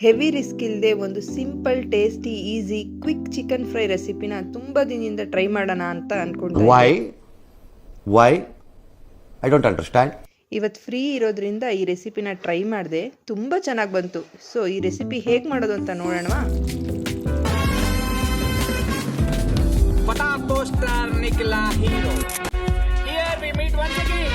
Heavy risk ಇಲ್ಲದೆ ಒಂದು simple tasty easy quick chicken fry ರೆಸಿಪಿನ ತುಂಬ ದಿನದಿಂದ ಟ್ರೈ ಮಾಡೋಣ ಅಂತ ಅನ್ಕೊಂಡೆ. Why I don't understand. ಇವತ್ತು ಫ್ರೀ ಇರೋದ್ರಿಂದ ಈ ರೆಸಿಪಿನ ಟ್ರೈ ಮಾಡಿದೆ, ತುಂಬ ಚೆನ್ನಾಗಿ ಬಂತು. ಸೊ ಈ ರೆಸಿಪಿ ಹೇಗೆ ಮಾಡೋದು ಅಂತ ನೋಡೋಣವಾ? Potato star Nicola hero. Here we meet once again.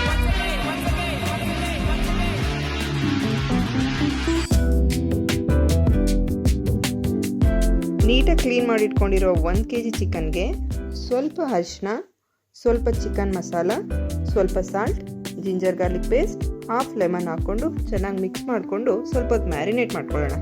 ನೀಟಾಗಿ ಕ್ಲೀನ್ ಮಾಡಿಟ್ಕೊಂಡಿರೋ 1 kg ಚಿಕನ್ಗೆ ಸ್ವಲ್ಪ ಅರಿಶಿನ, ಸ್ವಲ್ಪ ಚಿಕನ್ ಮಸಾಲ, ಸ್ವಲ್ಪ salt, ginger garlic paste, half lemon ಹಾಕ್ಕೊಂಡು ಚೆನ್ನಾಗಿ ಮಿಕ್ಸ್ ಮಾಡಿಕೊಂಡು ಸ್ವಲ್ಪ ಹೊತ್ತು ಮ್ಯಾರಿನೇಟ್ ಮಾಡ್ಕೊಳ್ಳೋಣ.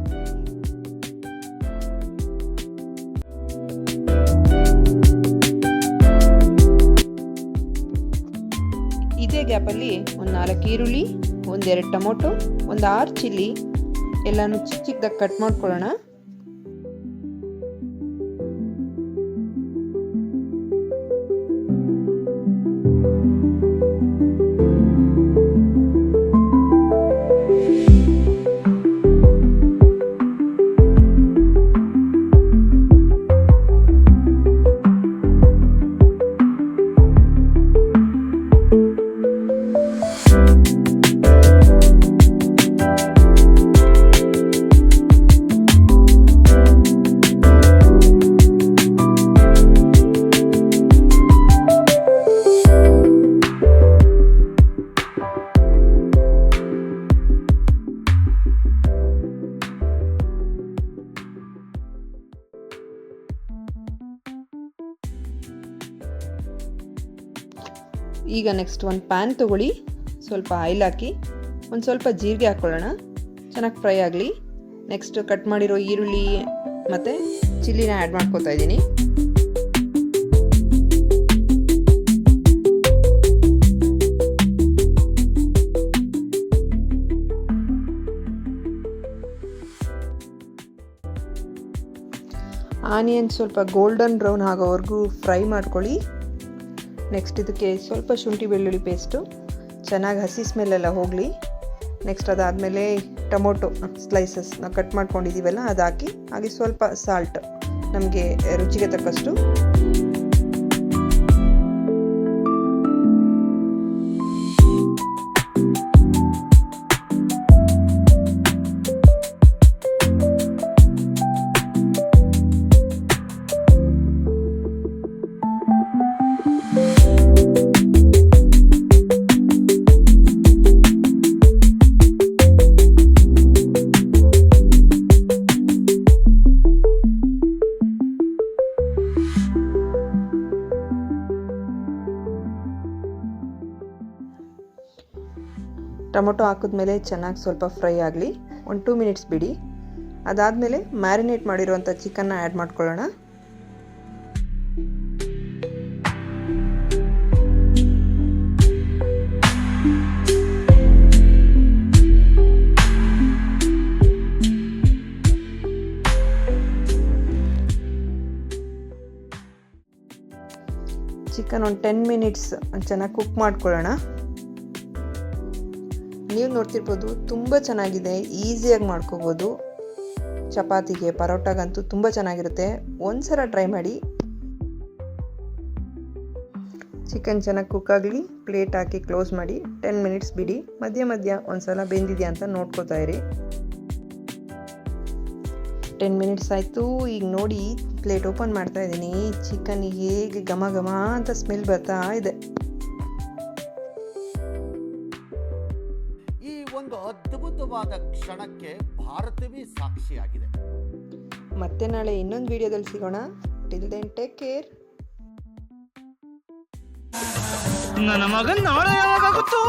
ಇದೇ ಗ್ಯಾಪಲ್ಲಿ ಒಂದು 4 ಈರುಳ್ಳಿ, 1-2 ಟೊಮೊಟೊ, ಒಂದು 6 ಚಿಲ್ಲಿ ಎಲ್ಲನೂ ಚಿಕ್ಕ ಚಿಕ್ಕದಾಗಿ ಕಟ್ ಮಾಡ್ಕೊಳ್ಳೋಣ. ಈಗ ನೆಕ್ಸ್ಟ್ ಒಂದು ಪ್ಯಾನ್ ತೊಗೊಳ್ಳಿ, ಸ್ವಲ್ಪ ಆಯಿಲ್ ಹಾಕಿ ಒಂದು ಸ್ವಲ್ಪ ಜೀರಿಗೆ ಹಾಕ್ಕೊಳ್ಳೋಣ, ಚೆನ್ನಾಗಿ ಫ್ರೈ ಆಗಲಿ. ನೆಕ್ಸ್ಟ್ ಕಟ್ ಮಾಡಿರೋ ಈರುಳ್ಳಿ ಮತ್ತು ಚಿಲ್ಲಿನ ಆ್ಯಡ್ ಮಾಡ್ಕೊತಾ ಇದ್ದೀನಿ. ಆನಿಯನ್ ಸ್ವಲ್ಪ ಗೋಲ್ಡನ್ ಬ್ರೌನ್ ಆಗೋವರೆಗೂ ಫ್ರೈ ಮಾಡ್ಕೊಳ್ಳಿ. ನೆಕ್ಸ್ಟ್ ಇದಕ್ಕೆ ಸ್ವಲ್ಪ ಶುಂಠಿ ಬೆಳ್ಳುಳ್ಳಿ ಪೇಸ್ಟು ಚೆನ್ನಾಗಿ ಹಸಿ ಸ್ಮೆಲ್ಲೆಲ್ಲ ಹೋಗಲಿ. ನೆಕ್ಸ್ಟ್ ಅದಾದಮೇಲೆ ಟೊಮೊಟೊ ಸ್ಲೈಸಸ್ನ ಕಟ್ ಮಾಡ್ಕೊಂಡಿದ್ದೀವಲ್ಲ ಅದು ಹಾಕಿ, ಹಾಗೆ ಸ್ವಲ್ಪ ಸಾಲ್ಟ್ ನಮಗೆ ರುಚಿಗೆ ತಕ್ಕಷ್ಟು. ಟೊಮೊಟೊ ಹಾಕಿದ್ಮೇಲೆ ಚೆನ್ನಾಗಿ ಸ್ವಲ್ಪ ಫ್ರೈ ಆಗಲಿ, ಒಂದು 2 ಮಿನಿಟ್ಸ್ ಬಿಡಿ. ಅದಾದಮೇಲೆ ಮ್ಯಾರಿನೇಟ್ ಮಾಡಿರುವಂಥ ಚಿಕನ್ನ ಆ್ಯಡ್ ಮಾಡ್ಕೊಳ್ಳೋಣ. ಚಿಕನ್ ಒಂದು 10 ಮಿನಿಟ್ಸ್ ಚೆನ್ನಾಗಿ ಕುಕ್ ಮಾಡ್ಕೊಳ್ಳೋಣ. ನೀವು ನೋಡ್ತಿರ್ಬೋದು, ತುಂಬ ಚೆನ್ನಾಗಿದೆ, ಈಸಿಯಾಗಿ ಮಾಡ್ಕೋಬೋದು. ಚಪಾತಿಗೆ, ಪರೋಟಾಗಂತೂ ತುಂಬ ಚೆನ್ನಾಗಿರುತ್ತೆ. ಒಂದ್ಸಲ ಟ್ರೈ ಮಾಡಿ. ಚಿಕನ್ ಚೆನ್ನಾಗಿ ಕುಕ್ ಆಗಲಿ, ಪ್ಲೇಟ್ ಹಾಕಿ ಕ್ಲೋಸ್ ಮಾಡಿ 10 ಮಿನಿಟ್ಸ್ ಬಿಡಿ. ಮಧ್ಯ ಮಧ್ಯ ಒಂದ್ಸಲ ಬೆಂದಿದೆಯಾ ಅಂತ ನೋಡ್ಕೋತಾ ಇರಿ. 10 ಮಿನಿಟ್ಸ್ ಆಯಿತು. ಈಗ ನೋಡಿ, ಪ್ಲೇಟ್ ಓಪನ್ ಮಾಡ್ತಾ ಇದ್ದೀನಿ. ಚಿಕನ್ ಹೇಗೆ ಘಮ ಘಮ ಅಂತ ಸ್ಮೆಲ್ ಬರ್ತಾ ಇದೆ. ಈ ಒಂದು ಅದ್ಭುತವಾದ ಕ್ಷಣಕ್ಕೆ ಭಾರತವೇ ಸಾಕ್ಷಿಯಾಗಿದೆ. ಮತ್ತೆ ನಾಳೆ ಇನ್ನೊಂದು ವಿಡಿಯೋದಲ್ಲಿ ಸಿಗೋಣ. Till then take care. ನನ್ನ ಮಗನ್ ನಾಳೆ ಯಾವಾಗುತ್ತೋ